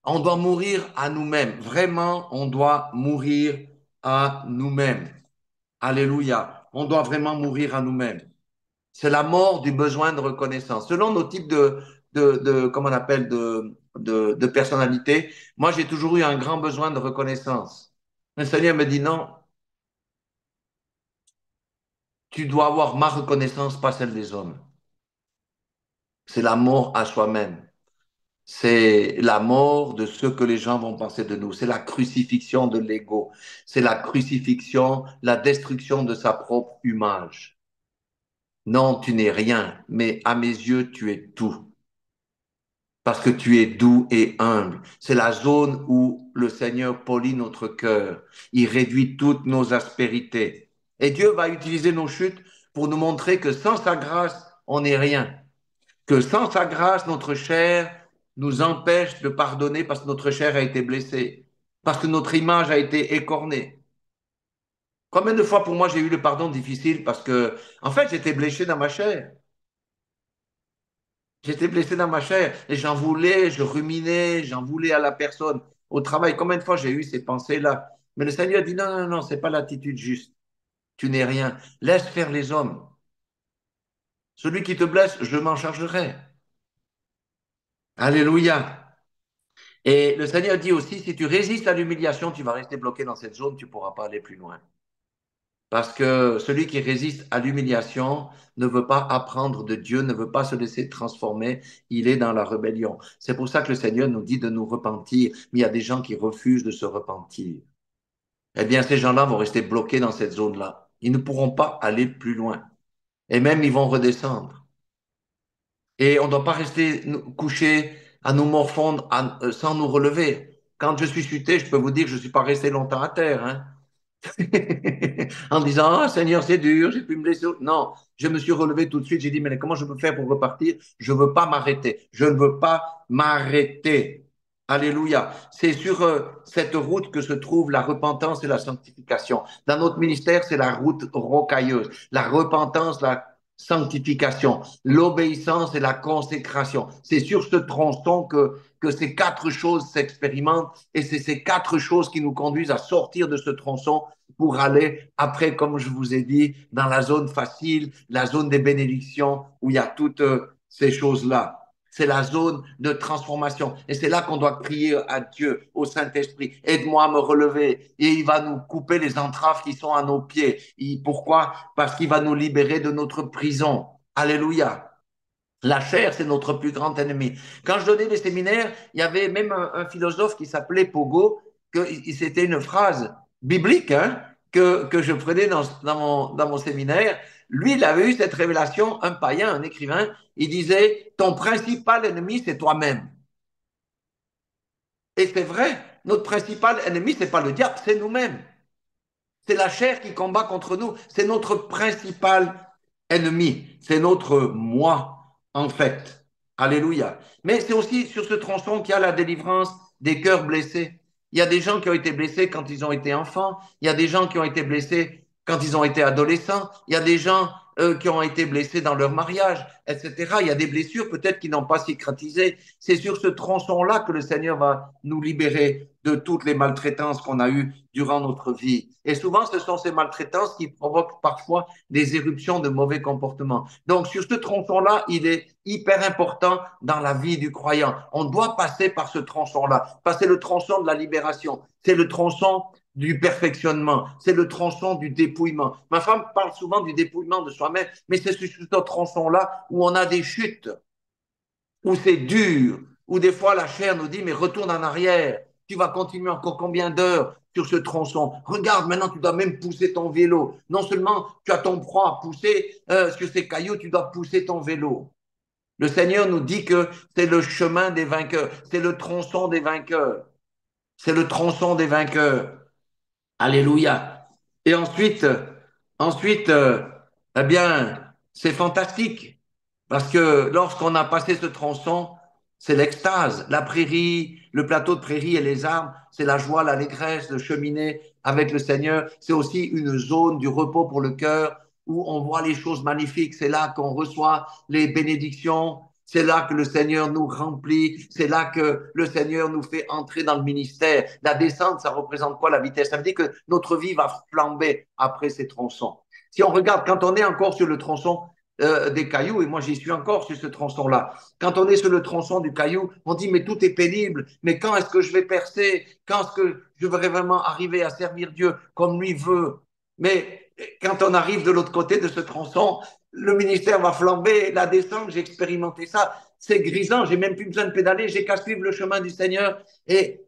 On doit mourir à nous-mêmes. Vraiment, on doit mourir à nous-mêmes. Alléluia. On doit vraiment mourir à nous-mêmes. C'est la mort du besoin de reconnaissance. Selon nos types comment on appelle, de personnalité, moi, j'ai toujours eu un grand besoin de reconnaissance. Le Seigneur me dit non, tu dois avoir ma reconnaissance, pas celle des hommes. C'est la mort à soi-même. C'est la mort de ce que les gens vont penser de nous. C'est la crucifixion de l'ego. C'est la crucifixion, la destruction de sa propre image. Non, tu n'es rien, mais à mes yeux, tu es tout. Parce que tu es doux et humble. C'est la zone où le Seigneur polit notre cœur. Il réduit toutes nos aspérités. Et Dieu va utiliser nos chutes pour nous montrer que sans sa grâce, on n'est rien. Que sans sa grâce, notre chair nous empêche de pardonner parce que notre chair a été blessée, parce que notre image a été écornée. Combien de fois pour moi j'ai eu le pardon difficile parce que, en fait, j'étais blessé dans ma chair. J'étais blessé dans ma chair et j'en voulais, je ruminais, j'en voulais à la personne. Au travail, combien de fois j'ai eu ces pensées-là? Mais le Seigneur dit non, non, non, c'est pas l'attitude juste. Tu n'es rien. Laisse faire les hommes. Celui qui te blesse, je m'en chargerai. Alléluia. Et le Seigneur dit aussi, si tu résistes à l'humiliation, tu vas rester bloqué dans cette zone, tu ne pourras pas aller plus loin. Parce que celui qui résiste à l'humiliation ne veut pas apprendre de Dieu, ne veut pas se laisser transformer, il est dans la rébellion. C'est pour ça que le Seigneur nous dit de nous repentir, mais il y a des gens qui refusent de se repentir. Eh bien, ces gens-là vont rester bloqués dans cette zone-là. Ils ne pourront pas aller plus loin. Et même, ils vont redescendre. Et on ne doit pas rester couché à nous morfondre sans nous relever. Quand je suis chuté, je peux vous dire que je ne suis pas resté longtemps à terre. Hein. En disant, ah Seigneur, c'est dur, j'ai pu me blesser. Non, je me suis relevé tout de suite. J'ai dit, mais comment je peux faire pour repartir? Je ne veux pas m'arrêter. Je ne veux pas m'arrêter. Alléluia. C'est sur cette route que se trouve la repentance et la sanctification. Dans notre ministère, c'est la route rocailleuse. La repentance, la sanctification, l'obéissance et la consécration. C'est sur ce tronçon que ces quatre choses s'expérimentent et c'est ces quatre choses qui nous conduisent à sortir de ce tronçon pour aller après, comme je vous ai dit, dans la zone facile, la zone des bénédictions où il y a toutes ces choses-là. C'est la zone de transformation. Et c'est là qu'on doit prier à Dieu, au Saint-Esprit. Aide-moi à me relever. Et il va nous couper les entraves qui sont à nos pieds. Pourquoi? Parce qu'il va nous libérer de notre prison. Alléluia. La chair, c'est notre plus grand ennemi. Quand je donnais des séminaires, il y avait même un philosophe qui s'appelait Pogo, que c'était une phrase biblique hein, que je prenais dans mon séminaire. Lui, il avait eu cette révélation, un païen, un écrivain, il disait, ton principal ennemi, c'est toi-même. Et c'est vrai, notre principal ennemi, c'est pas le diable, c'est nous-mêmes. C'est la chair qui combat contre nous. C'est notre principal ennemi. C'est notre moi, en fait. Alléluia. Mais c'est aussi sur ce tronçon qu'il y a la délivrance des cœurs blessés. Il y a des gens qui ont été blessés quand ils ont été enfants. Il y a des gens qui ont été blessés quand ils ont été adolescents. Il y a des gens qui ont été blessés dans leur mariage, etc. Il y a des blessures peut-être qui n'ont pas cicatrisé. C'est sur ce tronçon-là que le Seigneur va nous libérer de toutes les maltraitances qu'on a eues durant notre vie. Et souvent, ce sont ces maltraitances qui provoquent parfois des éruptions de mauvais comportements. Donc, sur ce tronçon-là, il est hyper important dans la vie du croyant. On doit passer par ce tronçon-là. Passer le tronçon de la libération. C'est le tronçon du perfectionnement, c'est le tronçon du dépouillement. Ma femme parle souvent du dépouillement de soi-même, mais c'est sur ce tronçon-là où on a des chutes, où c'est dur, où des fois la chair nous dit, mais retourne en arrière, tu vas continuer encore combien d'heures sur ce tronçon. Regarde, maintenant tu dois même pousser ton vélo. Non seulement tu as ton proie à pousser sur ces cailloux, tu dois pousser ton vélo. Le Seigneur nous dit que c'est le chemin des vainqueurs, c'est le tronçon des vainqueurs, c'est le tronçon des vainqueurs. Alléluia. Et ensuite, eh bien, c'est fantastique parce que lorsqu'on a passé ce tronçon, c'est l'extase. La prairie, le plateau de prairie et les arbres, c'est la joie, l'allégresse de cheminer avec le Seigneur. C'est aussi une zone du repos pour le cœur où on voit les choses magnifiques. C'est là qu'on reçoit les bénédictions. C'est là que le Seigneur nous remplit. C'est là que le Seigneur nous fait entrer dans le ministère. La descente, ça représente quoi la vitesse? Ça veut dire que notre vie va flamber après ces tronçons. Si on regarde, quand on est encore sur le tronçon des cailloux, et moi j'y suis encore sur ce tronçon-là, quand on est sur le tronçon du caillou, on dit mais tout est pénible, mais quand est-ce que je vais percer? Quand est-ce que je vais vraiment arriver à servir Dieu comme lui veut? Mais quand on arrive de l'autre côté de ce tronçon, le ministère va flamber, la descente, j'ai expérimenté ça, c'est grisant, j'ai même plus besoin de pédaler, j'ai qu'à suivre le chemin du Seigneur et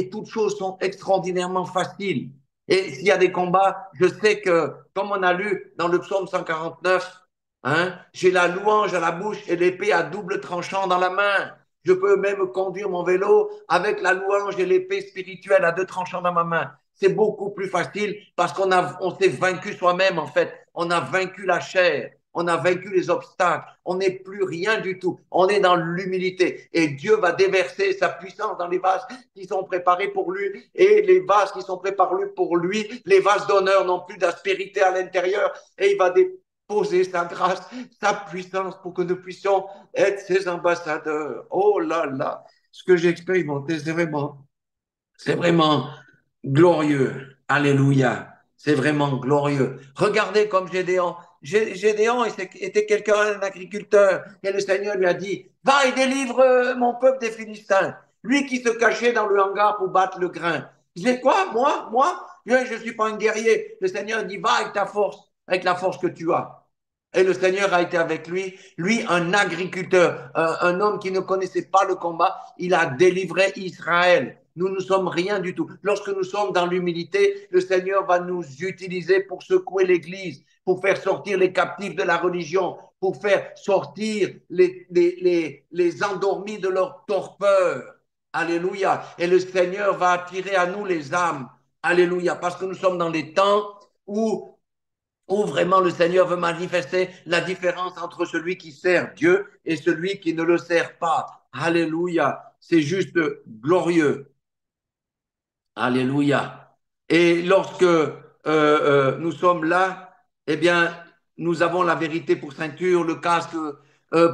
toutes choses sont extraordinairement faciles. Et s'il y a des combats, je sais que, comme on a lu dans le psaume 149, hein, j'ai la louange à la bouche et l'épée à double tranchant dans la main. Je peux même conduire mon vélo avec la louange et l'épée spirituelle à deux tranchants dans ma main. C'est beaucoup plus facile parce on s'est vaincu soi-même en fait. On a vaincu la chair. On a vaincu les obstacles. On n'est plus rien du tout. On est dans l'humilité. Et Dieu va déverser sa puissance dans les vases qui sont préparés pour lui. Et les vases qui sont préparés pour lui, les vases d'honneur n'ont plus d'aspérité à l'intérieur. Et il va déposer sa grâce, sa puissance pour que nous puissions être ses ambassadeurs. Oh là là, ce que j'ai expérimenté, c'est vraiment glorieux. Alléluia. C'est vraiment glorieux. Regardez comme Gédéon. Gédéon était quelqu'un, un agriculteur. Et le Seigneur lui a dit, va et délivre mon peuple des Philistins. Lui qui se cachait dans le hangar pour battre le grain. Il disait quoi? Moi? Je ne suis pas un guerrier. Le Seigneur dit, va avec ta force, avec la force que tu as. Et le Seigneur a été avec lui un agriculteur, un homme qui ne connaissait pas le combat, il a délivré Israël. Nous ne sommes rien du tout. Lorsque nous sommes dans l'humilité, le Seigneur va nous utiliser pour secouer l'Église, pour faire sortir les captifs de la religion, pour faire sortir les endormis de leur torpeur. Alléluia. Et le Seigneur va attirer à nous les âmes. Alléluia. Parce que nous sommes dans les temps où vraiment le Seigneur veut manifester la différence entre celui qui sert Dieu et celui qui ne le sert pas. Alléluia. C'est juste glorieux. Alléluia. Et lorsque nous sommes là, eh bien, nous avons la vérité pour ceinture, le casque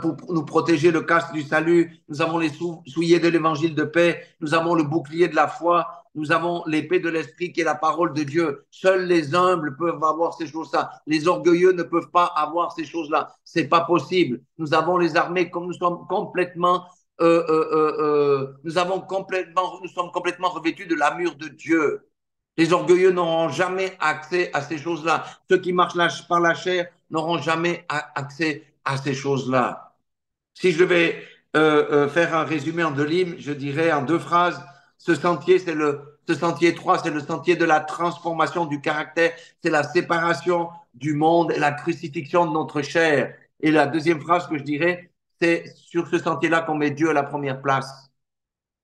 pour nous protéger, le casque du salut. Nous avons les souliers de l'évangile de paix. Nous avons le bouclier de la foi. Nous avons l'épée de l'esprit qui est la parole de Dieu. Seuls les humbles peuvent avoir ces choses-là. Les orgueilleux ne peuvent pas avoir ces choses-là. C'est pas possible. Nous avons les armées comme nous sommes complètement nous sommes complètement revêtus de l'armure de Dieu. Les orgueilleux n'auront jamais accès à ces choses-là. Ceux qui marchent par la chair n'auront jamais accès à ces choses-là. Si je vais faire un résumé en deux lignes, je dirais en deux phrases, ce sentier 3, c'est le sentier de la transformation du caractère, c'est la séparation du monde et la crucifixion de notre chair. Et la deuxième phrase que je dirais, c'est sur ce sentier-là qu'on met Dieu à la première place.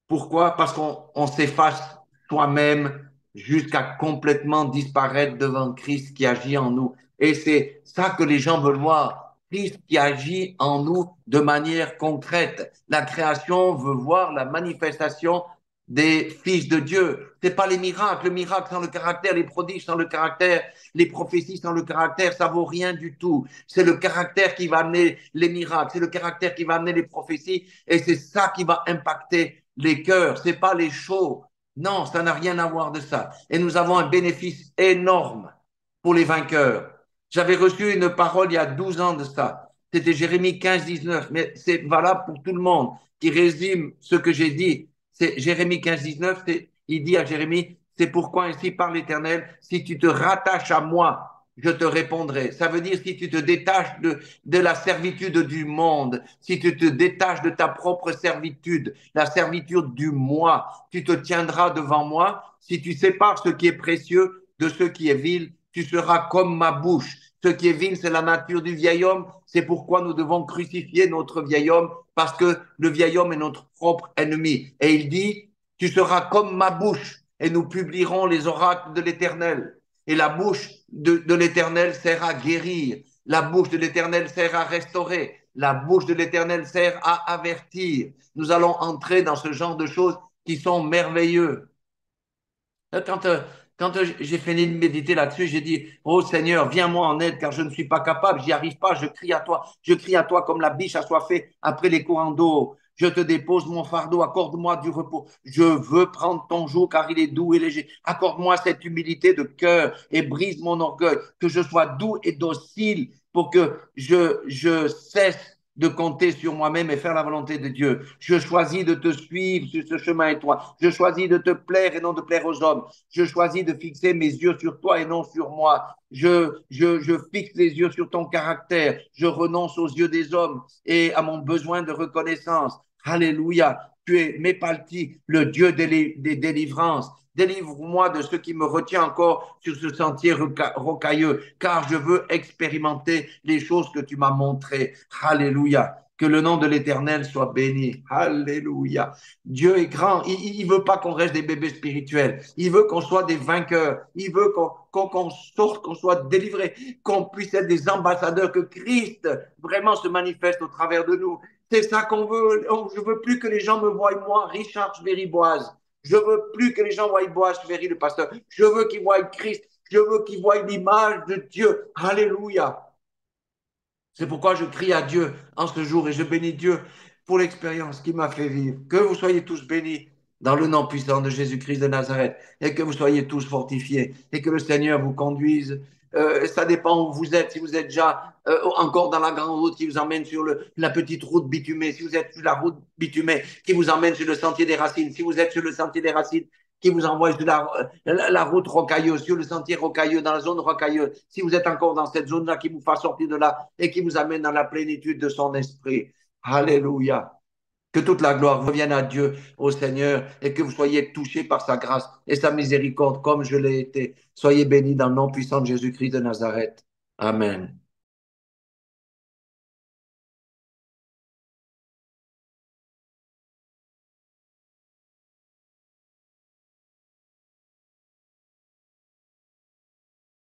Pourquoi? Parce qu'on s'efface soi-même jusqu'à complètement disparaître devant Christ qui agit en nous. Et c'est ça que les gens veulent voir. Christ qui agit en nous de manière concrète. La création veut voir la manifestation des fils de Dieu. C'est pas les miracles. Le miracle sans le caractère, les prodiges sans le caractère, les prophéties sans le caractère, ça vaut rien du tout. C'est le caractère qui va amener les miracles. C'est le caractère qui va amener les prophéties. Et c'est ça qui va impacter les cœurs, c'est pas les shows. Non, ça n'a rien à voir de ça. Et nous avons un bénéfice énorme pour les vainqueurs. J'avais reçu une parole il y a 12 ans de ça. C'était Jérémie 15, 19, mais c'est valable pour tout le monde qui résume ce que j'ai dit. C'est Jérémie 15, 19, il dit à Jérémie, c'est pourquoi ainsi parle l'Éternel, si tu te rattaches à moi, je te répondrai. Ça veut dire si tu te détaches de la servitude du monde, si tu te détaches de ta propre servitude, la servitude du moi, tu te tiendras devant moi. Si tu sépares ce qui est précieux de ce qui est vil, tu seras comme ma bouche. Ce qui est vil, c'est la nature du vieil homme. C'est pourquoi nous devons crucifier notre vieil homme, parce que le vieil homme est notre propre ennemi. Et il dit, tu seras comme ma bouche, et nous publierons les oracles de l'Éternel. Et la bouche de l'Éternel sert à guérir. La bouche de l'Éternel sert à restaurer. La bouche de l'Éternel sert à avertir. Nous allons entrer dans ce genre de choses qui sont merveilleuses. Quand, euh, quand j'ai fini de méditer là-dessus, j'ai dit, oh Seigneur, viens-moi en aide car je ne suis pas capable, j'y arrive pas, je crie à toi comme la biche assoiffée après les courants d'eau. Je te dépose mon fardeau, accorde-moi du repos. Je veux prendre ton joug car il est doux et léger. Accorde-moi cette humilité de cœur et brise mon orgueil, que je sois doux et docile pour que je cesse de compter sur moi-même et faire la volonté de Dieu. Je choisis de te suivre sur ce chemin étroit. Je choisis de te plaire et non de plaire aux hommes. Je choisis de fixer mes yeux sur toi et non sur moi. Je fixe les yeux sur ton caractère. Je renonce aux yeux des hommes et à mon besoin de reconnaissance. Alléluia. Tu es Mépalti, le Dieu des délivrances. Délivre-moi de ce qui me retient encore sur ce sentier rocailleux, car je veux expérimenter les choses que tu m'as montrées. Alléluia. Que le nom de l'Éternel soit béni. Alléluia. Dieu est grand. Il ne veut pas qu'on reste des bébés spirituels. Il veut qu'on soit des vainqueurs. Il veut qu'on sorte, qu'on soit délivré, qu'on puisse être des ambassadeurs, que Christ vraiment se manifeste au travers de nous. C'est ça qu'on veut. Je veux plus que les gens me voient, moi, Richard Chvériboise. Je veux plus que les gens voient Boaz Ferry, le pasteur. Je veux qu'ils voient Christ. Je veux qu'ils voient l'image de Dieu. Alléluia. C'est pourquoi je crie à Dieu en ce jour et je bénis Dieu pour l'expérience qu'il m'a fait vivre. Que vous soyez tous bénis dans le nom puissant de Jésus-Christ de Nazareth et que vous soyez tous fortifiés et que le Seigneur vous conduise. Ça dépend où vous êtes. Si vous êtes déjà encore dans la grande route qui vous emmène sur la petite route bitumée, si vous êtes sur la route bitumée qui vous emmène sur le sentier des racines, si vous êtes sur le sentier des racines qui vous envoie sur la route rocailleuse, sur le sentier rocailleux, dans la zone rocailleuse, si vous êtes encore dans cette zone-là, qui vous fasse sortir de là et qui vous amène dans la plénitude de son esprit. Alléluia. Que toute la gloire revienne à Dieu, au Seigneur, et que vous soyez touchés par sa grâce et sa miséricorde comme je l'ai été. Soyez bénis dans le nom puissant de Jésus-Christ de Nazareth. Amen.